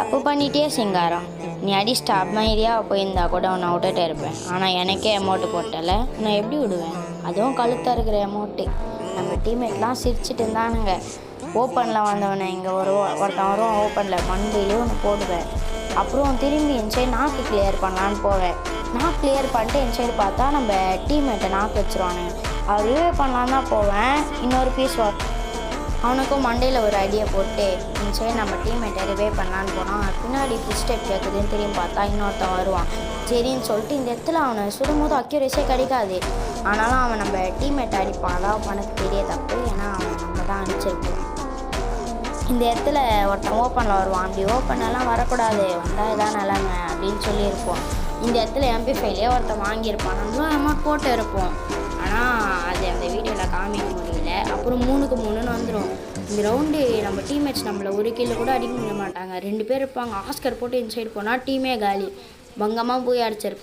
தப்பு பண்ணிட்டே சிங்காரம். நீ அடி ஸ்டாப் மாதிரியாக போயிருந்தா கூட உன்னை விட்டுட்டு இருப்பேன். ஆனால் எனக்கே அமௌண்ட்டு போட்டலை, நான் எப்படி விடுவேன்? அதுவும் கழுத்தாக இருக்கிற அமௌண்ட்டு. நம்ம டீம்மேட்லாம் சிரிச்சிட்டு இருந்தானுங்க. ஓப்பனில் வந்தவனை இங்கே ஒருத்தன் வருவான், ஓப்பனில் மண்டையிலே ஒன்று போடுவேன். அப்புறம் திரும்பி என் சைடு நாக்கு கிளியர் பண்ணலான்னு போவேன். நாக்கு கிளியர் பண்ணிட்டு என் சைடு பார்த்தா நம்ம டீம்மேட்டை நாக்கு வச்சுருவானுங்க. அவர் ரிவே பண்ணலான்னு தான் போவேன். இன்னொரு பீஸ் அவனுக்கும் மண்டையில் ஒரு ஐடியா போட்டு என் சைடு நம்ம டீம்மேட்டை ரிவே பண்ணலான்னு போனான். பின்னாடி ஃபுட் ஸ்டெப் கேட்குதுன்னு திரும்பி பார்த்தா இன்னொருத்தன் வருவான். சரின்னு சொல்லிட்டு இந்த இடத்துல அவனை சுடும்போது அக்யூரேஸே கிடைக்காது. ஆனாலும் அவன் நம்ம டீம்மேட்டை அடிப்பான். அதான் பண்ணது பெரிய தப்பு. ஏன்னா அவன் நம்ம தான் அடிச்சிருப்போம். இந்த இடத்துல ஒருத்தன் ஓப்பனில் வருவான். அப்படி ஓப்பனெல்லாம் வரக்கூடாது, வந்தால் இதான் நிலமை அப்படின்னு சொல்லியிருப்போம். இந்த இடத்துல MP5லேயே ஒருத்தன் வாங்கியிருப்பான். நம்மளும் அமௌண்ட் போட்டு இருப்போம். ஆனால் அது அந்த வீடியோவில் காமிக்க முடியல. அப்புறம் 3க்கு 3ன்னு வந்துடும். இந்த ரவுண்டு நம்ம டீம்மேட்ஸ் நம்மளை ஒரு கிலோ கூட அடிக்க முடிய மாட்டாங்க. 2 பேர் இருப்பாங்க. ஆஸ்கர் போட்டு இன்சைடு போனால் டீமே காலி. பங்கமாக போய் அடிச்சிருப்போம்.